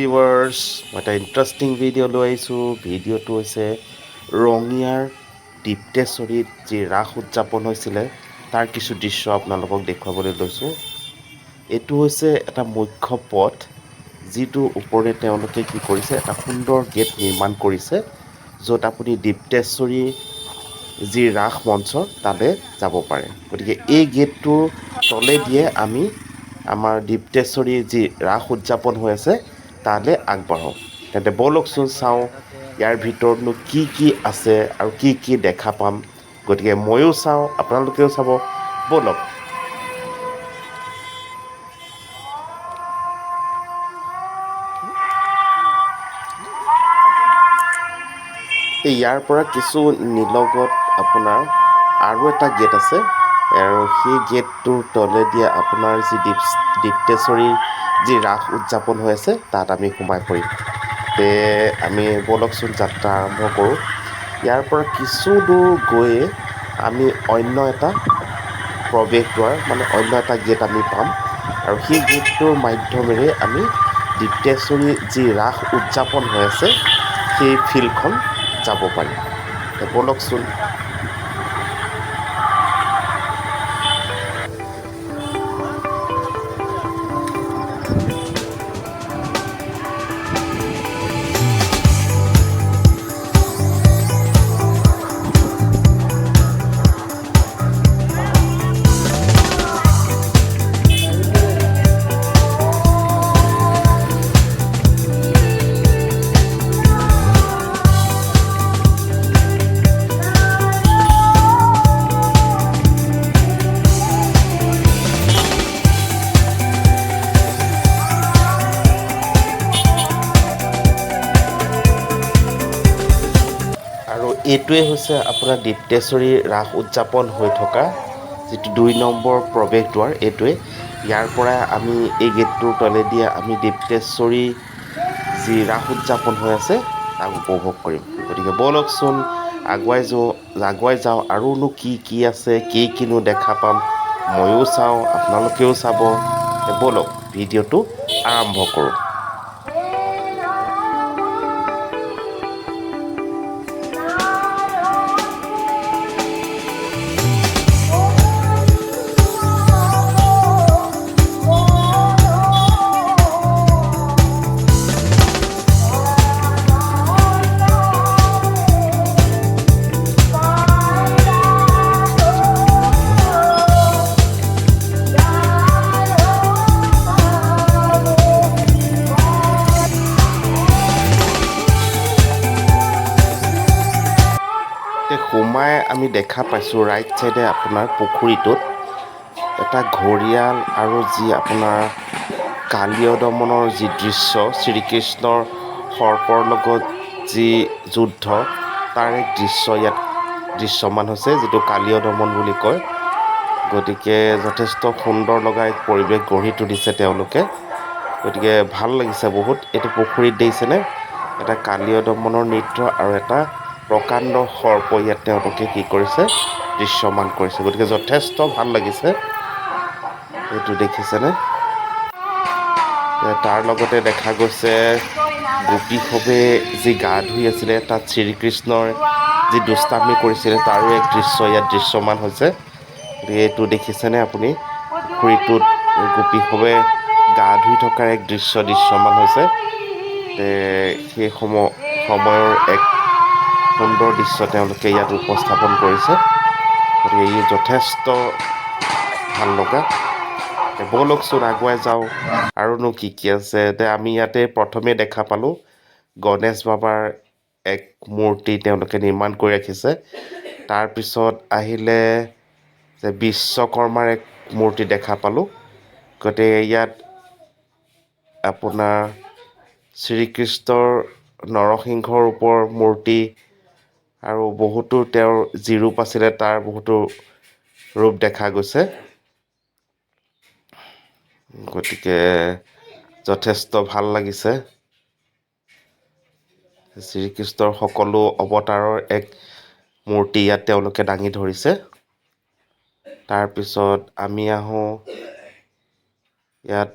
Viewers মই এটা interesting video' লৈ আহিছোঁ ভিডিঅ'টো হৈছে ৰঙিয়াৰ দীপ্তেশ্বৰীত যি ৰাস উদযাপন হৈছিলে তাৰ কিছু দৃশ্য আপোনালোকক দেখুৱাবলৈ লৈছোঁ এইটো হৈছে এটা মুখ্য পথ যিটো ওপৰে তেওঁলোকে কি কৰিছে এটা সুন্দৰ গেট নিৰ্মাণ কৰিছে য'ত আপুনি দীপ্তেশ্বৰী যি ৰাস মঞ্চ তালৈ যাব পাৰে গতিকে এই গেটটোৰ তলেদিয়ে আমি আমাৰ দীপ্তেশ্বৰীৰ যি ৰাস উদযাপন হৈ আছে তালৈ আগবাঢ়োঁ তেন্তে ব'লকচোন চাওঁ ইয়াৰ ভিতৰতনো কি কি আছে আৰু কি কি দেখা পাম গতিকে ময়ো চাওঁ আপোনালোকেও চাব ব'লক ইয়াৰ পৰা কিছু নিলগত আপোনাৰ আৰু এটা গেট আছে আৰু সেই গেটটোৰ তলেদি আপোনাৰ যি দীপ্তেশ্বৰীৰ যি ৰাস উদযাপন হৈ আছে তাত আমি সোমাই পৰিম তে আমি ব'লকচোন যাত্ৰা আৰম্ভ কৰোঁ ইয়াৰ পৰা কিছু দূৰ গৈয়ে আমি অন্য এটা প্ৰৱেশদ্বাৰ মানে অন্য এটা গেট আমি পাম আৰু সেই গেটটোৰ মাধ্যমেৰে আমি দীপ্তেশ্বৰী যি ৰাস উদযাপন হৈ আছে সেই ফিল্ডখন যাব পাৰিম ব'লকচোন আৰু এইটোৱে হৈছে আপোনাৰ দীপ্তেশ্বৰী ৰাস উদযাপন হৈ থকা যিটো ২ নম্বৰ প্ৰৱেশদ্বাৰ এইটোৱে ইয়াৰ পৰা আমি এই গেটটোৰ তলেদি আমি দীপ্তেশ্বৰী যি ৰাস উদযাপন হৈ আছে তাক উপভোগ কৰিম গতিকে ব'লকচোন আগুৱাই যাওঁ আৰুনো কি কি আছে কি কিনো দেখা পাম ময়ো চাওঁ আপোনালোকেও চাব ব'লক ভিডিঅ'টো আৰম্ভ কৰোঁ সোমাই আমি দেখা পাইছোঁ ৰাইট চাইডে আপোনাৰ পুখুৰীটোত এটা ঘৰিয়াল আৰু যি আপোনাৰ কালীয় দমনৰ যি দৃশ্য শ্ৰীকৃষ্ণৰ সৰ্পৰ লগত যি যুদ্ধ তাৰ এক দৃশ্য ইয়াত দৃশ্যমান হৈছে যিটো কালীয় দমন বুলি কয় গতিকে যথেষ্ট সুন্দৰ লগা এক পৰিৱেশ গঢ়ি তুলিছে তেওঁলোকে গতিকে ভাল লাগিছে বহুত এইটো পুখুৰীত দেখিছেনে এটা কালীয় দমনৰ নৃত্য আৰু এটা প্ৰকাণ্ড সৰ্প ইয়াত তেওঁলোকে কি কৰিছে দৃশ্যমান কৰিছে গতিকে যথেষ্ট ভাল লাগিছে এইটো দেখিছেনে তাৰ লগতে দেখা গৈছে গোপীসৱে যি গা ধুই আছিলে তাত শ্ৰীকৃষ্ণৰ যি দুষ্টামি কৰিছিলে তাৰো এক দৃশ্য ইয়াত দৃশ্যমান হৈছে গতিকে এইটো দেখিছেনে আপুনি পুখুৰীটোত গোপীসৱে গা ধুই থকাৰ এক দৃশ্যমান হৈছে সেই সময়ৰ এক সুন্দৰ দৃশ্য তেওঁলোকে ইয়াত উপস্থাপন কৰিছে গতিকে ই যথেষ্ট ভাল লগা ব'লকচোন আগুৱাই যাওঁ আৰুনো কি কি আছে আমি ইয়াতে প্ৰথমে দেখা পালোঁ গণেশ বাবাৰ এক মূৰ্তি তেওঁলোকে নিৰ্মাণ কৰি ৰাখিছে তাৰপিছত আহিলে যে বিশ্বকৰ্মাৰ এক মূৰ্তি দেখা পালোঁ গতিকে ইয়াত আপোনাৰ শ্ৰীকৃষ্ণৰ নৰসিংহৰ ওপৰৰ মূৰ্তি আৰু বহুতো তেওঁৰ যি ৰূপ আছিলে তাৰ বহুতো ৰূপ দেখা গৈছে গতিকে যথেষ্ট ভাল লাগিছে শ্ৰীকৃষ্ণৰ সকলো অৱতাৰৰ এক মূৰ্তি ইয়াত তেওঁলোকে দাঙি ধৰিছে তাৰপিছত আমি আহোঁ ইয়াত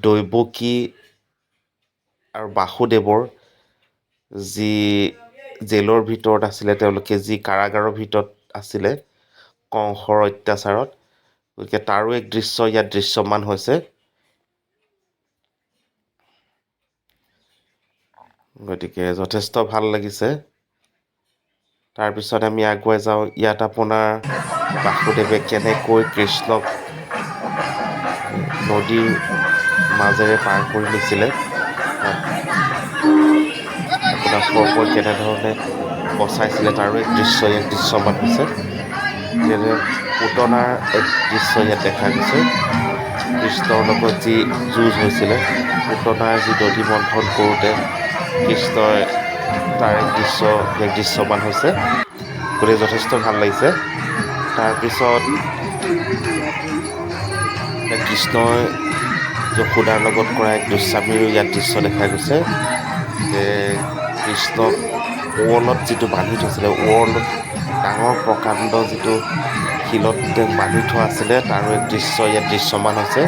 দৈৱকী আৰু বাসুদেৱৰ যি জেলৰ ভিতৰত আছিলে, তেওঁলোকে যি কাৰাগাৰৰ ভিতৰত আছিলে কংসৰ অত্যাচাৰত, গতিকে তাৰো এক দৃশ্য ইয়াত দৃশ্যমান হৈছে। গতিকে যথেষ্ট ভাল লাগিছে। তাৰপিছত আমি আগুৱাই যাওঁ। ইয়াত আপোনাৰ বাসুদেৱে কেনেকৈ কৃষ্ণক নদীৰ মাজেৰে পাৰ কৰি নিছিলে, তাত আপোনাৰ সৰ্পই কেনেধৰণে বচাইছিলে তাৰো এক দৃশ্য ইয়াত দৃশ্যমান হৈছে। যেনে পুতনাৰ এক দৃশ্য ইয়াত দেখা গৈছে। কৃষ্ণৰ লগত যি যুঁজ হৈছিলে, পুতনাৰ যি দধি মন্থন কৰোঁতে কৃষ্ণই তাৰ এক দৃশ্যমান হৈছে। গতিকে যথেষ্ট ভাল লাগিছে। তাৰপিছত কৃষ্ণই যশোদাৰ লগত কৰা এক দুষ্টামিৰো ইয়াত দৃশ্য দেখা গৈছে। যে কৃষ্ণক ওৱলত যিটো বান্ধি থৈছিলে, ওৱলত ডাঙৰ প্ৰকাণ্ড যিটো শিলত বান্ধি থোৱা আছিলে, তাৰো এক দৃশ্য ইয়াত দৃশ্যমান হৈছে।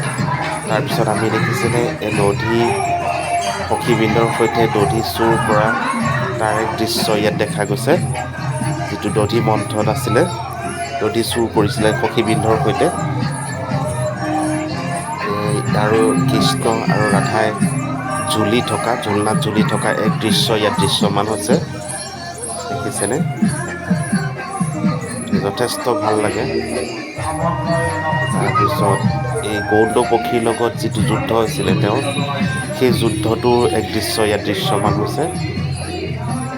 তাৰপিছত আমি দেখিছেনে এই দধি সখীবৃন্দৰ সৈতে দধি চুৰ কৰা তাৰ এক দৃশ্য ইয়াত দেখা গৈছে। যিটো দধি মন্থন আছিলে, দধি চুৰ কৰিছিলে সখীবৃন্দৰ সৈতে। আৰু কৃষ্ণ আৰু ৰাধাই ঝুলনাত ঝুলি থকা এক দৃশ্য ইয়াত দৃশ্যমান হৈছে। দেখিছেনে? যথেষ্ট ভাল লাগে। তাৰপিছত এই গৌড পক্ষীৰ লগত যিটো যুদ্ধ হৈছিলে তেওঁৰ, সেই যুদ্ধটোৰ এক দৃশ্য ইয়াত দৃশ্যমান হৈছে।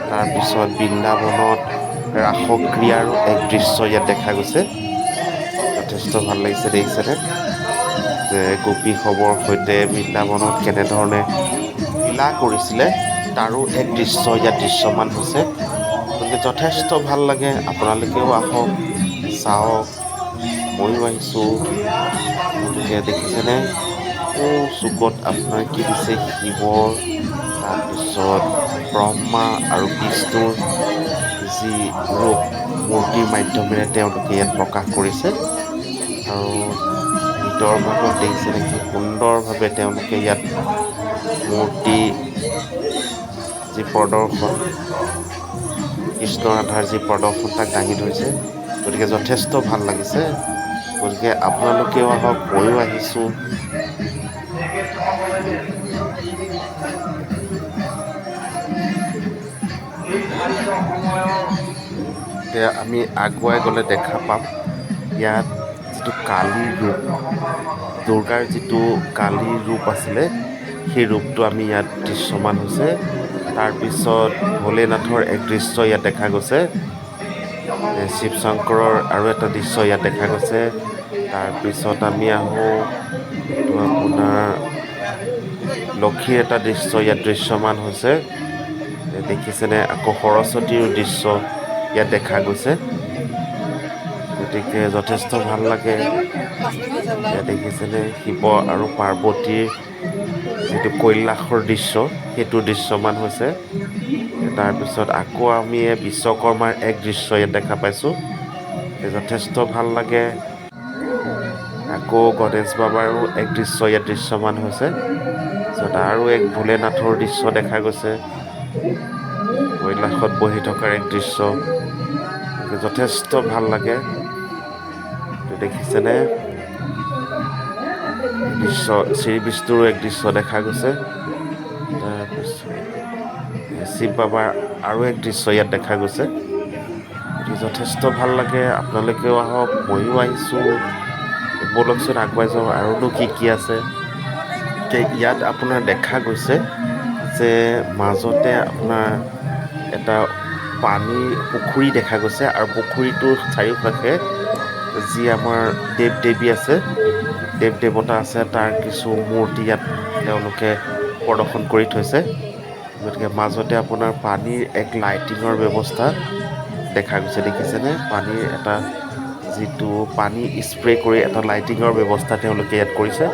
তাৰপিছত বৃন্দাবনত ৰাসক্ৰিয়াৰো এক দৃশ্য ইয়াত দেখা গৈছে। যথেষ্ট ভাল লাগিছে। দেখিছেনে যে গোপীসৱৰ সৈতে বৃন্দাবনত কেনেধৰণে লীলা কৰিছিলে, তাৰো এক দৃশ্য ইয়াত দৃশ্যমান হৈছে। গতিকে যথেষ্ট ভাল লাগে। আপোনালোকেও আহক, চাওক। ময়ো আহিছোঁ। গতিকে দেখিছেনে চুকত আপোনাৰ কি দিছে, শিৱৰ, তাৰপিছত ব্ৰহ্মা আৰু বিষ্ণুৰ যি ৰূপ মূৰ্তিৰ মাধ্যমেৰে তেওঁলোকে ইয়াত প্ৰকাশ কৰিছে। আৰু ভিতৰৰ ভাগত দেখিছেনে কি সুন্দৰভাৱে তেওঁলোকে ইয়াত মূৰ্তি যি প্ৰদৰ্শন, কৃষ্ণ ৰাধাৰ যি প্ৰদৰ্শন, তাক দাঙি ধৰিছে। গতিকে যথেষ্ট ভাল লাগিছে। গতিকে আপোনালোকেও আহক, ময়ো আহিছোঁ। এতিয়া আমি আগুৱাই গ'লে দেখা পাম ইয়াত যিটো কালীৰ ৰূপ, দুৰ্গাৰ যিটো কালীৰ ৰূপ আছিলে, সেই ৰূপটো আমি ইয়াত দৃশ্যমান হৈছে। তাৰপিছত ভোলেনাথৰ এক দৃশ্য ইয়াত দেখা গৈছে। শিৱ শংকৰৰ আৰু এটা দৃশ্য ইয়াত দেখা গৈছে। তাৰপিছত আমি আহোঁ, এইটো আপোনাৰ লক্ষীৰ এটা দৃশ্য ইয়াত দৃশ্যমান হৈছে। দেখিছেনে আকৌ সৰস্বতীৰ দৃশ্য ইয়াত দেখা গৈছে। গতিকে যথেষ্ট ভাল লাগে। ইয়াত দেখিছেনে শিৱ আৰু পাৰ্বতীৰ যিটো কৈলাশৰ দৃশ্য, সেইটো দৃশ্যমান হৈছে। তাৰপিছত আকৌ আমি বিশ্বকৰ্মাৰ এক দৃশ্য ইয়াত দেখা পাইছোঁ। যথেষ্ট ভাল লাগে। আকৌ গণেশ বাবাৰো এক দৃশ্য ইয়াত দৃশ্যমান হৈছে। তাৰপিছত আৰু এক ভোলেনাথৰ দৃশ্য দেখা গৈছে, কৈলাশত বহি থকাৰ এক দৃশ্য। যথেষ্ট ভাল লাগে। দেখিছেনে দৃশ্য, শ্ৰী বিষ্ণুৰো এক দৃশ্য দেখা গৈছে। তাৰপিছত শিৱ বাবাৰ আৰু এক দৃশ্য ইয়াত দেখা গৈছে। যথেষ্ট ভাল লাগে। আপোনালোকেও আহক, ময়ো আহিছোঁ। ব'লকচোন আগুৱাই যাওঁ, আৰুনো কি কি আছে। ইয়াত আপোনাৰ দেখা গৈছে যে মাজতে আপোনাৰ এটা পুখুৰী দেখা গৈছে। আৰু পুখুৰীটোৰ চাৰিওকাষে যি আমাৰ দেৱ দেৱী আছে, দেৱ দেৱতা আছে, তাৰ কিছু মূৰ্তি ইয়াত তেওঁলোকে প্ৰদৰ্শন কৰি থৈছে। গতিকে মাজতে আপোনাৰ পানীৰ এক লাইটিঙৰ ব্যৱস্থা দেখা গৈছে। দেখিছেনে পানীৰ এটা যিটো পানী স্প্ৰে কৰি এটা লাইটিঙৰ ব্যৱস্থা তেওঁলোকে ইয়াত কৰিছে।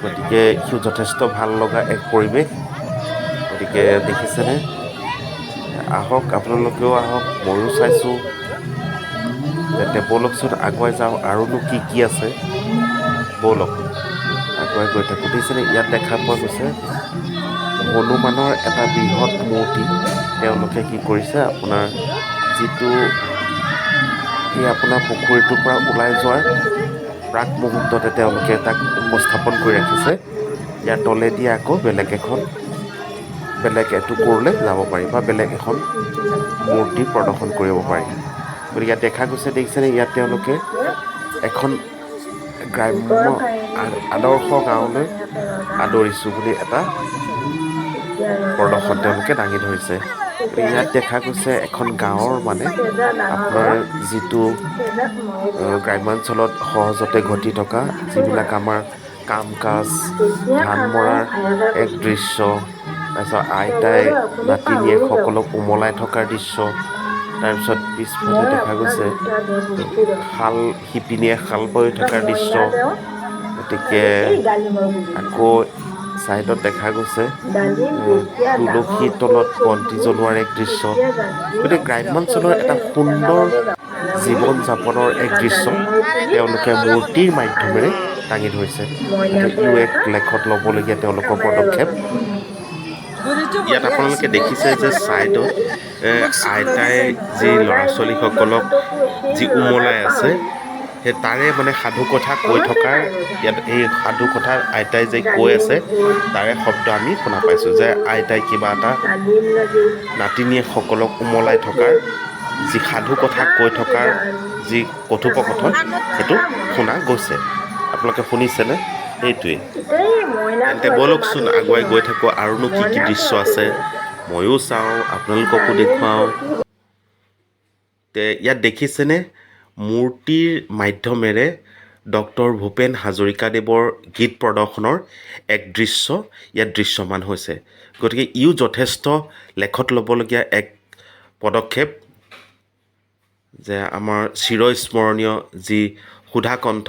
গতিকে যথেষ্ট ভাল লগা এক পৰিৱেশ। গতিকে দেখিছেনে, আহক, আপোনালোকেও আহক, ময়ো চাইছোঁ। যাতে ব'লকচোন আগুৱাই যাওঁ, আৰুনো কি কি আছে। ব'লক আগুৱাই গৈ থাকোঁ। দেখিছেনে ইয়াত দেখা পোৱা গৈছে হনুমানৰ এটা বৃহৎ মূৰ্তি তেওঁলোকে কি কৰিছে আপোনাৰ যিটো এই আপোনাৰ পুখুৰীটোৰ পৰা ওলাই যোৱাৰ প্ৰাক মুহূৰ্ততে তেওঁলোকে তাক উপস্থাপন কৰি ৰাখিছে। ইয়াৰ তলেদি আকৌ বেলেগ এটুকুৰলৈ যাব পাৰি বা বেলেগ এখন মূৰ্তি প্ৰদৰ্শন কৰিব পাৰি। গতিকে ইয়াত দেখা গৈছে দেখিছেনে, ইয়াত তেওঁলোকে এখন গ্ৰাম্য আদৰ্শ গাঁৱলৈ আদৰিছোঁ বুলি এটা প্ৰদৰ্শন তেওঁলোকে দাঙি ধৰিছে। ইয়াত দেখা গৈছে এখন গাঁৱৰ আপোনাৰ যিটো গ্ৰাম্যাঞ্চলত সহজতে ঘটি থকা যিবিলাক আমাৰ কাম কাজ, ধান মৰাৰ এক দৃশ্য, তাৰপিছত আইতাই নাতিনীয়েক সকলক উমলাই থকাৰ দৃশ্য, তাৰপিছত পিছফালে দেখা গৈছে শিপিনীয়ে শাল বৈ থকাৰ দৃশ্য। গতিকে আকৌ ছাইডত দেখা গৈছে তুলসীৰ তলত বন্তি জ্বলোৱাৰ এক দৃশ্য। গতিকে গ্ৰাম্যাঞ্চলৰ এটা সুন্দৰ জীৱন যাপনৰ এক দৃশ্য তেওঁলোকে মূৰ্তিৰ মাধ্যমেৰে দাঙি ধৰিছে। ইও এক লেখত ল'বলগীয়া তেওঁলোকৰ পদক্ষেপ। ইয়াত আপোনালোকে দেখিছে যে ছাইডত আইতাই যি ল'ৰা ছোৱালীসকলক যি উমলাই আছে সেই তাৰে সাধু কথা কৈ থকাৰ, ইয়াত এই সাধু কথা আইতাই যে কৈ আছে তাৰে শব্দ আমি শুনা পাইছোঁ যে আইতাই কিবা এটা নাতিনীয়েকসকলক উমলাই থকাৰ যি সাধু কথা কৈ থকাৰ যি কথোপকথন সেইটো শুনা গৈছে। আপোনালোকে শুনিছেনে? সেইটোৱেই। তেন্তে ব'লকচোন আগুৱাই গৈ থাকোঁ, আৰুনো কি কি দৃশ্য আছে ময়ো চাওঁ, আপোনালোককো দেখুৱাওঁ। ইয়াত দেখিছেনে মূৰ্তিৰ মাধ্যমেৰে ডক্টৰ ভূপেন হাজৰিকাদেৱৰ গীত প্ৰদৰ্শনৰ এক দৃশ্য ইয়াত দৃশ্যমান হৈছে। গতিকে ইও যথেষ্ট লেখত ল'বলগীয়া এক পদক্ষেপ যে আমাৰ চিৰস্মৰণীয় যি সুধাকণ্ঠ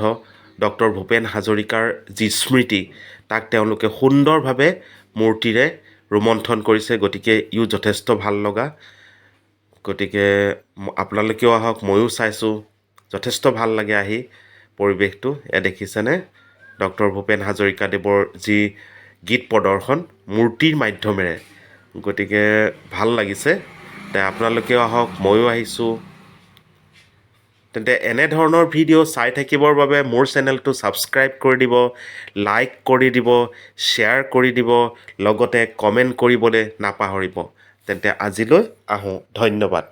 ডক্টৰ ভূপেন হাজৰিকাৰ যি স্মৃতি তাক তেওঁলোকে সুন্দৰভাৱে মূৰ্তিৰে ৰোমন্থন কৰিছে। গতিকে ইও যথেষ্ট ভাল লগা। গতিকে আপোনালোকেও আহক, ময়ো চাইছোঁ, যথেষ্ট ভাল লাগে আহি পৰিৱেশটো। দেখিছেনে ডক্টৰ ভূপেন হাজৰিকাদেৱৰ যি গীত প্ৰদৰ্শন মূৰ্তিৰ মাধ্যমেৰে। গতিকে ভাল লাগিছে। আপোনালোকেও আহক, ময়ো আহিছোঁ। তেন্তে এনেধৰণৰ ভিডিঅ' চাই থাকিবৰ বাবে মোৰ চেনেলটো ছাবস্ক্ৰাইব কৰি দিব, লাইক কৰি দিব, শ্বেয়াৰ কৰি দিব, লগতে কমেণ্ট কৰিবলৈ নাপাহৰিব। তেন্তে আজিলৈ আহোঁ, ধন্যবাদ।